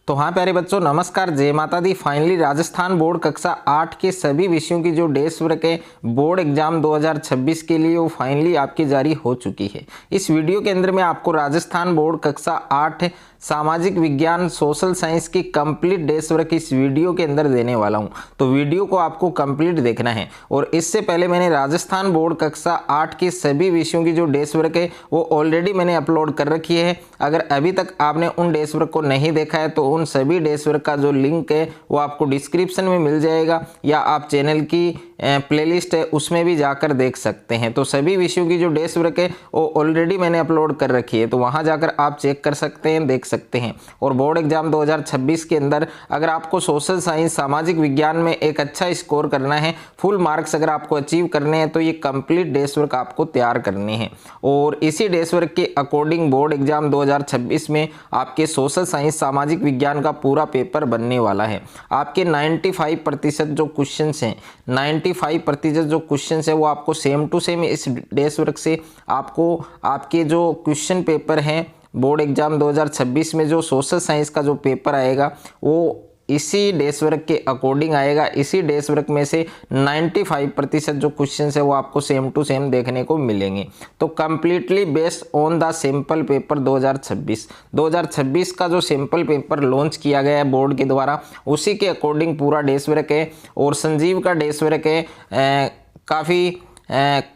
तो हाँ प्यारे बच्चों, नमस्कार, जय माता दी। फाइनली राजस्थान बोर्ड कक्षा 8 के सभी विषयों की जो डेस्क वर्क है बोर्ड एग्जाम 2026 के लिए वो फाइनली आपकी जारी हो चुकी है। इस वीडियो के अंदर मैं आपको राजस्थान बोर्ड कक्षा 8 सामाजिक विज्ञान सोशल साइंस की कंप्लीट डेस्क वर्क इस वीडियो के अंदर देने वाला हूं। तो वीडियो को आपको कंप्लीट देखना है। और इससे पहले मैंने राजस्थान बोर्ड कक्षा 8 के सभी विषयों की जो डेस्क वर्क है वो ऑलरेडी मैंने अपलोड कर रखी है। अगर अभी तक आपने उन डेस्क वर्क को नहीं देखा है तो उन सभी डेस्क वर्क का जो लिंक है वो आपको डिस्क्रिप्शन में मिल जाएगा, या आप चैनल की प्लेलिस्ट है उसमें भी जाकर देख सकते हैं। तो सभी विषयों की जो डेस्क वर्क है वो ऑलरेडी मैंने अपलोड कर रखी है, तो वहां जाकर आप चेक कर सकते हैं, देख सकते हैं। और बोर्ड एग्जाम 2026 के अंदर अगर आपको सोशल साइंस सामाजिक विज्ञान में एक अच्छा स्कोर करना है, फुल मार्क्स अगर आपको अचीव करने हैं, तो ये कंप्लीट डेस्क वर्क आपको तैयार करने हैं। और इसी डेस्क वर्क के अकॉर्डिंग बोर्ड एग्जाम 2026 में आपके सोशल साइंस सामाजिक विज्ञान का पूरा पेपर बनने वाला है। आपके 95% जो क्वेश्चन हैं, 95% जो क्वेश्चन है वो आपको सेम टू सेम इस डेस्क वर्क से आपको आपके जो क्वेश्चन पेपर हैं बोर्ड एग्जाम 2026 में जो सोशल साइंस का जो पेपर आएगा वो इसी डेस्क वर्क के अकॉर्डिंग आएगा। इसी डेस्क वर्क में से 95% जो क्वेश्चन है वो आपको सेम टू सेम देखने को मिलेंगे। तो completely based on the sample paper 2026 का जो सैंपल पेपर लॉन्च किया गया है बोर्ड के द्वारा, उसी के अकॉर्डिंग पूरा डेस्क वर्क है। और संजीव का डेस्क वर्क है,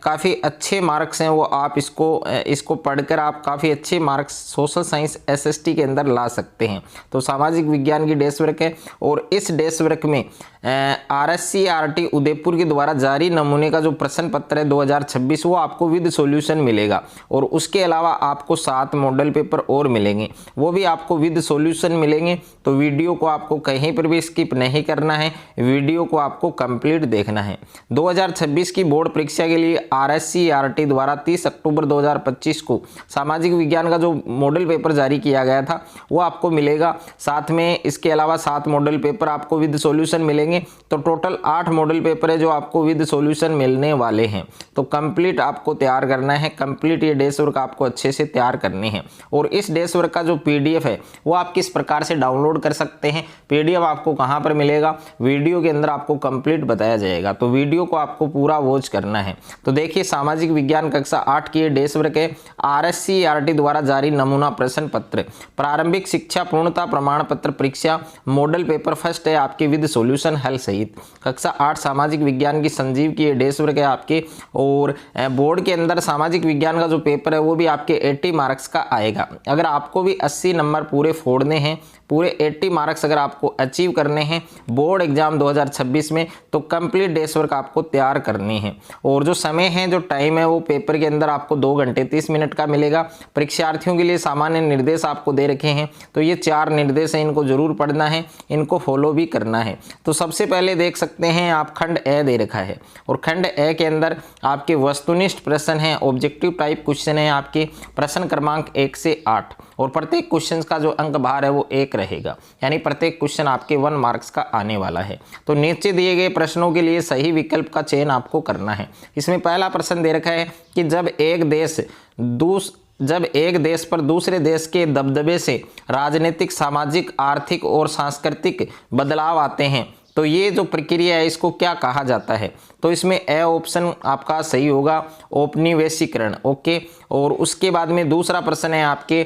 काफ़ी अच्छे मार्क्स हैं वो, आप इसको पढ़कर आप काफ़ी अच्छे मार्क्स सोशल साइंस एसएसटी के अंदर ला सकते हैं। तो सामाजिक विज्ञान की डेस्क वर्क है। और इस डेस्क वर्क में RSCRT उदयपुर के द्वारा जारी नमूने का जो प्रश्न पत्र है 2026 वो आपको विद सॉल्यूशन मिलेगा। और उसके अलावा आपको 7 मॉडल पेपर और मिलेंगे, वो भी आपको विद सॉल्यूशन मिलेंगे। तो वीडियो को आपको कहीं पर भी स्किप नहीं करना है, वीडियो को आपको कंप्लीट देखना है। 2026 की बोर्ड परीक्षा के लिए RSCRT द्वारा 30 अक्टूबर 2025 को सामाजिक विज्ञान का जो मॉडल पेपर जारी किया गया था वो आपको मिलेगा। साथ में इसके अलावा 7 मॉडल पेपर आपको विद सॉल्यूशन मिलेंगे। तो टोटल 8 मॉडल पेपर है जो आपको विद सॉल्यूशन मिलने वाले हैं। तो कंप्लीट आपको तैयार करना है, कंप्लीट ये डेस्क वर्क आपको अच्छे से तैयार करने हैं। और इस डेस्क वर्क का जो PDF है वो आप किस प्रकार से डाउनलोड कर सकते हैं, PDF आपको कहां पर मिलेगा, वीडियो के अंदर आपको कंप्लीट बताया जाएगा। तो वीडियो को आपको पूरा वॉच करना है। तो देखिए, सामाजिक विज्ञान कक्षा 8 की डेस्क वर्क है, RSCRT द्वारा जारी नमूना प्रश्न पत्र, प्रारंभिक शिक्षा पूर्णता प्रमाण पत्र परीक्षा मॉडल पेपर फर्स्ट है आपके विद सॉल्यूशन हल सहित। कक्षा 8 सामाजिक विज्ञान की संजीव की डेस्क वर्क है आपके। और बोर्ड के अंदर सामाजिक विज्ञान का जो पेपर है वो भी आपके 80 मार्क्स का आएगा। अगर आपको भी 80 नंबर पूरे फोड़ने हैं, पूरे 80 मार्क्स अगर आपको अचीव करने हैं बोर्ड एग्जाम 2026 में, तो कंप्लीट डेस्क वर्क आपको तैयार करनी है। और जो समय है, जो टाइम है, वो पेपर के अंदर आपको 2 घंटे 30 मिनट का मिलेगा। परीक्षार्थियों के लिए सामान्य निर्देश आपको दे रखे हैं, तो ये 4 निर्देश हैं, इनको जरूर पढ़ना है, इनको फॉलो भी करना है। तो सबसे पहले देख सकते हैं आप खंड ए दे रखा है, और खंड ए के अंदर आपके वस्तुनिष्ठ प्रश्न हैं, ऑब्जेक्टिव टाइप क्वेश्चन है आपके, प्रश्न क्रमांक 1 से 8। और प्रत्येक क्वेश्चन का जो अंक भार है वो 1 रहेगा, यानी प्रत्येक क्वेश्चन आपके 1 मार्क्स का आने वाला है। तो नीचे दिए गए प्रश्नों के लिए सही विकल्प का चयन आपको करना है। इसमें पहला प्रश्न दे रखा है कि जब एक देश पर दूसरे देश के दबदबे से राजनीतिक, सामाजिक, आर्थिक और सांस्कृतिक बदलाव आते हैं तो ये जो प्रक्रिया है इसको क्या कहा जाता है। तो इसमें ए ऑप्शन आपका सही होगा, औपनिवेशीकरण। ओके। और उसके बाद में दूसरा प्रश्न है आपके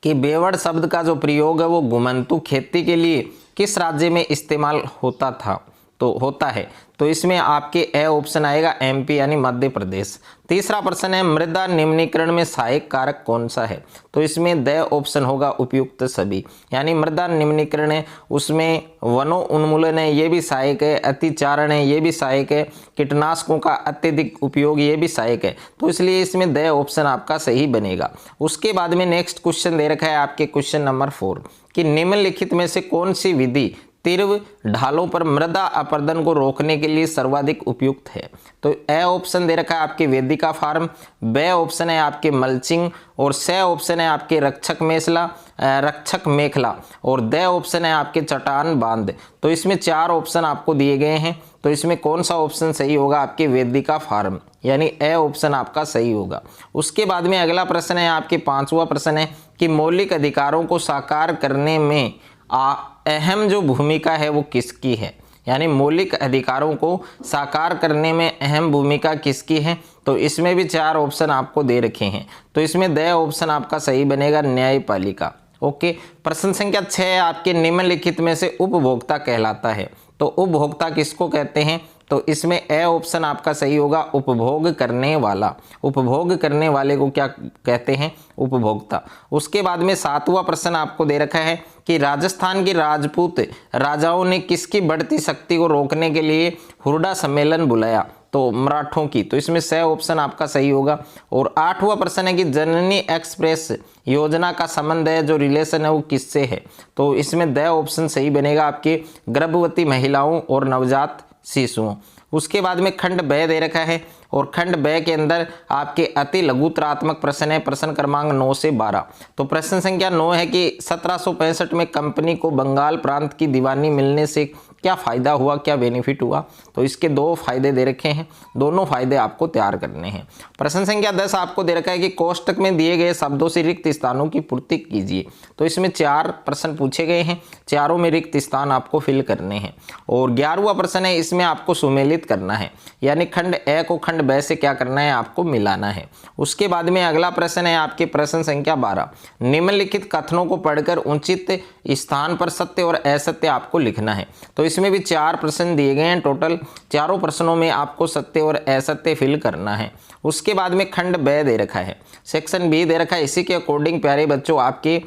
कि बेवड़ शब्द का जो प्रयोग है वो घुमंतु खेती के लिए किस राज्य में इस्तेमाल होता है। तो इसमें आपके ए ऑप्शन आएगा MP यानी मध्य प्रदेश। तीसरा प्रश्न है मृदा निम्नीकरण में सहायक कारक कौन सा है। तो इसमें द ऑप्शन होगा उपयुक्त सभी, यानी मृदा निम्नीकरण है, उसमें वनों उन्मूलन है, ये भी सहायक है, अतिचारण है, ये भी सहायक है, कीटनाशकों का अत्यधिक उपयोग, ये भी सहायक है। तो इसलिए इसमें द ऑप्शन आपका सही बनेगा। उसके बाद में नेक्स्ट क्वेश्चन दे रखा है आपके क्वेश्चन नंबर 4 कि निम्नलिखित में से कौन सी विधि तीव्र ढालों पर मृदा अपरदन को रोकने के लिए सर्वाधिक उपयुक्त है। तो ए ऑप्शन दे रखा है आपके वेदिका फार्म, बे ऑप्शन है आपके मल्चिंग, और से ऑप्शन है आपके रक्षक मेखला, और द ऑप्शन है आपके चट्टान बांध। तो इसमें 4 ऑप्शन आपको दिए गए हैं। तो इसमें कौन सा ऑप्शन सही होगा? आपके वेदिका फार्म, यानी ए ऑप्शन आपका सही होगा। उसके बाद में अगला प्रश्न है आपके 5वां प्रश्न है कि मौलिक अधिकारों को साकार करने में अहम जो भूमिका है वो किसकी है? यानी मौलिक अधिकारों को साकार करने में अहम भूमिका किसकी है? तो इसमें भी 4 ऑप्शन आपको दे रखे हैं, तो इसमें द ऑप्शन आपका सही बनेगा, न्यायपालिका। ओके, प्रश्न संख्या 6 आपके निम्नलिखित में से उपभोक्ता कहलाता है। तो उपभोक्ता किसको कहते हैं? तो इसमें ए ऑप्शन आपका सही होगा, उपभोग करने वाला। उपभोग करने वाले को क्या कहते हैं? उपभोक्ता। उसके बाद में 7वां प्रश्न आपको दे रखा है कि राजस्थान के राजपूत राजाओं ने किसकी बढ़ती शक्ति को रोकने के लिए हुरडा सम्मेलन बुलाया? तो मराठों की। तो इसमें स ऑप्शन आपका सही होगा। और 8वां प्रश्न है कि जननी एक्सप्रेस योजना का संबंध है जो रिलेशन है वो किससे है? तो इसमें द ऑप्शन सही बनेगा, आपके गर्भवती महिलाओं और नवजात शिशुओं। उसके बाद में खंड ब दे रखा है और खंड ब के अंदर आपके अति लघुतरात्मक प्रश्न है, प्रश्न क्रमांक 9 से 12। तो प्रश्न संख्या 9 है कि 1765 में कंपनी को बंगाल प्रांत की दीवानी मिलने से क्या फ़ायदा हुआ, क्या बेनिफिट हुआ? तो इसके 2 फायदे दे रखे हैं, दोनों फायदे आपको तैयार करने हैं। प्रश्न संख्या 10 आपको दे रखा है कि कोष्टक में दिए गए शब्दों से रिक्त स्थानों की पूर्ति कीजिए। तो इसमें 4 प्रश्न पूछे गए हैं, चारों में रिक्त स्थान आपको फिल करने हैं। और 11वां प्रश्न है, इसमें आपको सुमेलित करना है, यानी खंड ए को खंड ब से क्या करना है? आपको मिलाना है। उसके बाद में अगला प्रश्न है आपके प्रश्न संख्या 12, निम्नलिखित कथनों को पढ़कर उचित स्थान पर सत्य और असत्य आपको लिखना है। तो इसमें भी 4 प्रश्न दिए गए हैं, टोटल चारों प्रश्नों में आपको सत्य और असत्य फिल करना है। उसके बाद में खंड ब दे रखा है, सेक्शन बी दे रखा है। इसी के अकॉर्डिंग प्यारे बच्चों आपके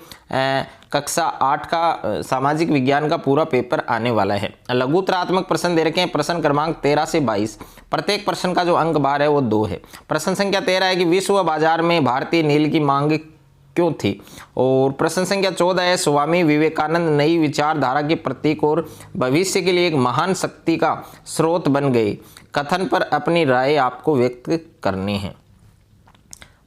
कक्षा 8 का सामाजिक विज्ञान का पूरा पेपर आने वाला है। लघुतरात्मक प्रश्न दे रखे हैं, प्रश्न क्रमांक 13 से 22। प्रत्येक प्रश्न का जो अंक भार है वो 2 है। प्रश्न संख्या 13 है कि विश्व बाजार में भारतीय नील की मांग क्यों थी? और प्रश्न संख्या 14 है, स्वामी विवेकानंद नई विचारधारा के प्रतीक और भविष्य के लिए एक महान शक्ति का स्रोत बन गए, कथन पर अपनी राय आपको व्यक्त करनी है।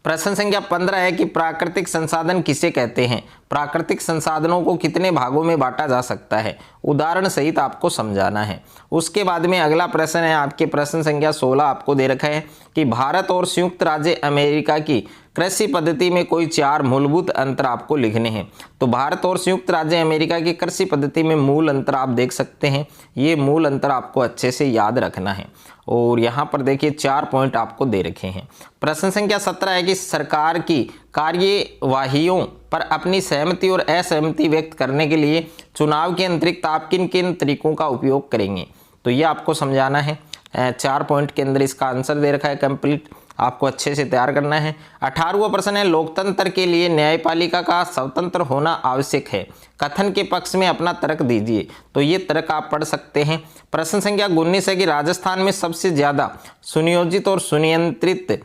प्रश्न संख्या 15 है कि प्राकृतिक संसाधन किसे कहते हैं? प्राकृतिक संसाधनों को कितने भागों में बांटा जा सकता है? उदाहरण सहित आपको समझाना है। उसके बाद में अगला प्रश्न है आपके प्रश्न संख्या 16 आपको दे रखा है कि भारत और संयुक्त राज्य अमेरिका की कृषि पद्धति में कोई 4 मूलभूत अंतर आपको लिखने हैं। तो भारत और संयुक्त राज्य अमेरिका की कृषि पद्धति में मूल अंतर आप देख सकते हैं, ये मूल अंतर आपको अच्छे से याद रखना है। और यहाँ पर देखिए 4 पॉइंट आपको दे रखे हैं। प्रश्न संख्या 17 है कि सरकार की कार्यवाहियों पर अपनी सहमति और असहमति व्यक्त करने के लिए चुनाव के अतिरिक्त आप किन किन तरीकों का उपयोग करेंगे? तो ये आपको समझाना है। 4 पॉइंट के अंदर इसका आंसर दे रखा है कंप्लीट, आपको अच्छे से तैयार करना है। 18वां प्रश्न है, लोकतंत्र के लिए न्यायपालिका का स्वतंत्र होना आवश्यक है, कथन के पक्ष में अपना तर्क दीजिए। तो ये तर्क आप पढ़ सकते हैं। प्रश्न संख्या 19 है कि राजस्थान में सबसे ज्यादा सुनियोजित और सुनियंत्रित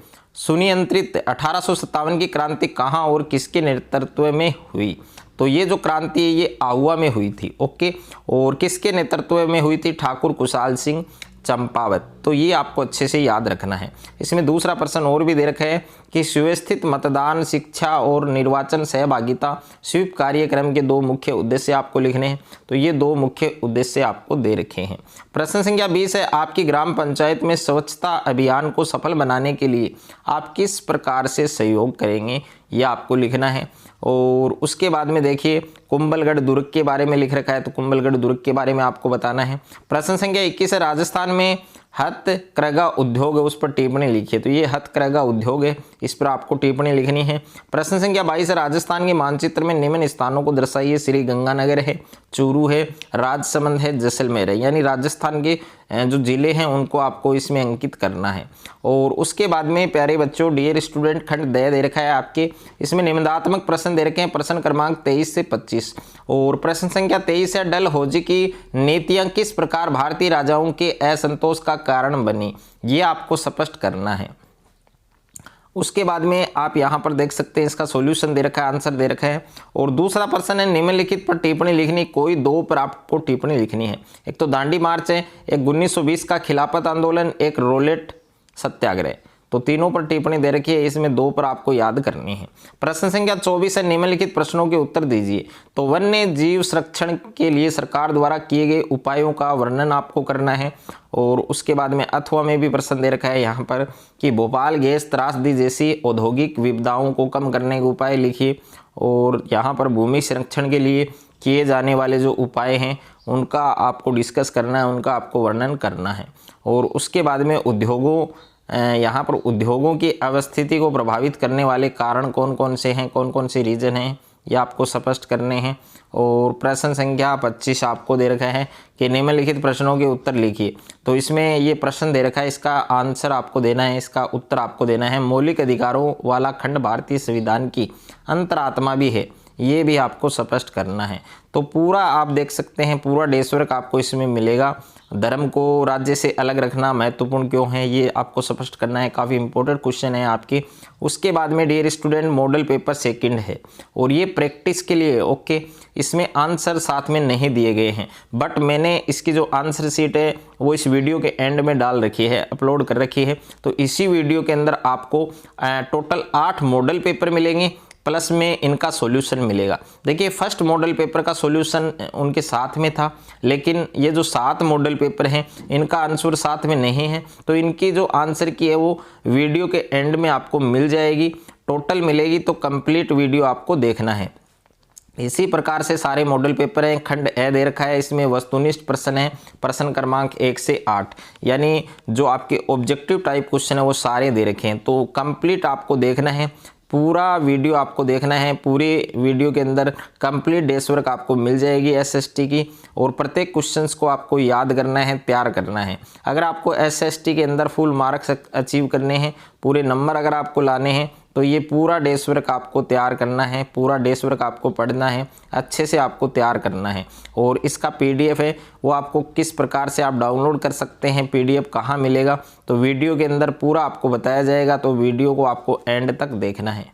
1857 की क्रांति कहाँ और किसके नेतृत्व में हुई? तो ये जो क्रांति है ये आहुआ में हुई थी। ओके, और किसके नेतृत्व में हुई थी? ठाकुर कुशाल सिंह चंपावत। तो ये आपको अच्छे से याद रखना है। इसमें दूसरा प्रश्न और भी दे रखा है कि सुव्यवस्थित मतदान, शिक्षा और निर्वाचन सहभागिता स्वीप कार्यक्रम के 2 मुख्य उद्देश्य आपको लिखने हैं। तो ये 2 मुख्य उद्देश्य आपको दे रखे हैं। प्रश्न संख्या 20 है, आपकी ग्राम पंचायत में स्वच्छता अभियान को सफल बनाने के लिए आप किस प्रकार से सहयोग करेंगे? यह आपको लिखना है। और उसके बाद में देखिए कुंभलगढ़ दुर्ग के बारे में लिख रखा है, तो कुंभलगढ़ दुर्ग के बारे में आपको बताना है। प्रश्न संख्या 21 है, राजस्थान में हथकरघा उद्योग है, उस पर टिप्पणी लिखिए। तो ये हथकरघा उद्योग है, इस पर आपको टिप्पणी लिखनी है। प्रश्न संख्या 22 है, राजस्थान के मानचित्र में निम्न स्थानों को दर्शाइए। श्री गंगानगर है, चूरू है, राजसमंद है, जैसलमेर है। यानी राजस्थान के जो जिले हैं उनको आपको इसमें अंकित करना है। और उसके बाद में प्यारे बच्चों डियर स्टूडेंट खंड दे रखा है आपके, इसमें निबंधात्मक प्रश्न दे रखे हैं, प्रश्न क्रमांक 23 से 25। और प्रश्न संख्या 23 है, डलहौजी की नीतियां किस प्रकार भारतीय राजाओं के असंतोष का कारण बनी? ये आपको स्पष्ट करना है। उसके बाद में आप यहाँ पर देख सकते हैं इसका सॉल्यूशन दे रखा है, आंसर दे रखा है। और दूसरा प्रश्न है, निम्नलिखित पर टिप्पणी लिखनी। कोई 2 पर आपको टिप्पणी लिखनी है। एक तो दांडी मार्च है, एक 1920 का खिलाफत आंदोलन, एक रोलेट सत्याग्रह। तो तीनों पर टिप्पणी दे रखी है, इसमें 2 पर आपको याद करनी है। प्रश्न संख्या 24 है, निम्नलिखित प्रश्नों के उत्तर दीजिए। तो वन्य जीव संरक्षण के लिए सरकार द्वारा किए गए उपायों का वर्णन आपको करना है। और उसके बाद में अथवा में भी प्रश्न दे रखा है यहाँ पर कि भोपाल गैस त्रासदी जैसी औद्योगिक विपदाओं को कम करने के उपाय लिखिए। और यहाँ पर भूमि संरक्षण के लिए किए जाने वाले जो उपाय हैं उनका आपको डिस्कस करना है, उनका आपको वर्णन करना है। और उसके बाद में उद्योगों यहाँ पर उद्योगों की अवस्थिति को प्रभावित करने वाले कारण कौन कौन से हैं, कौन कौन से रीजन हैं, ये आपको स्पष्ट करने हैं। और प्रश्न संख्या 25 आपको दे रखा है कि निम्नलिखित प्रश्नों के उत्तर लिखिए। तो इसमें ये प्रश्न दे रखा है, इसका आंसर आपको देना है, इसका उत्तर आपको देना है। मौलिक अधिकारों वाला खंड भारतीय संविधान की अंतरात्मा भी है, ये भी आपको स्पष्ट करना है। तो पूरा आप देख सकते हैं, पूरा डेस्क वर्क आपको इसमें मिलेगा। धर्म को राज्य से अलग रखना महत्वपूर्ण क्यों है, ये आपको स्पष्ट करना है, काफ़ी इंपॉर्टेंट क्वेश्चन है आपके। उसके बाद में dear student model paper second है और ये प्रैक्टिस के लिए ओके, इसमें आंसर साथ में नहीं दिए गए हैं, बट मैंने इसकी जो आंसर शीट है वो इस वीडियो के एंड में डाल रखी है, अपलोड कर रखी है। तो इसी वीडियो के अंदर आपको टोटल 8 मॉडल पेपर मिलेंगे, प्लस में इनका सॉल्यूशन मिलेगा। देखिए फर्स्ट मॉडल पेपर का सॉल्यूशन उनके साथ में था, लेकिन ये जो 7 मॉडल पेपर हैं इनका आंसर साथ में नहीं है। तो इनकी जो आंसर की है वो वीडियो के एंड में आपको मिल जाएगी, टोटल मिलेगी, तो कंप्लीट वीडियो आपको देखना है। इसी प्रकार से सारे मॉडल पेपर हैं। खंड ए दे रखा है, इसमें वस्तुनिष्ठ प्रश्न है, प्रश्न क्रमांक 1 से 8, यानी जो आपके ऑब्जेक्टिव टाइप क्वेश्चन है वो सारे दे रखे हैं। तो कंप्लीट आपको देखना है, पूरा वीडियो आपको देखना है। पूरे वीडियो के अंदर कंप्लीट डेस्क वर्क आपको मिल जाएगी एसएसटी की, और प्रत्येक क्वेश्चंस को आपको याद करना है, तैयार करना है। अगर आपको एसएसटी के अंदर फुल मार्क्स अचीव करने हैं, पूरे नंबर अगर आपको लाने हैं, तो ये पूरा डेस्क वर्क आपको तैयार करना है, पूरा डेस्क वर्क आपको पढ़ना है, अच्छे से आपको तैयार करना है। और इसका पीडीएफ है वो आपको किस प्रकार से आप डाउनलोड कर सकते हैं, पीडीएफ कहाँ मिलेगा, तो वीडियो के अंदर पूरा आपको बताया जाएगा। तो वीडियो को आपको एंड तक देखना है।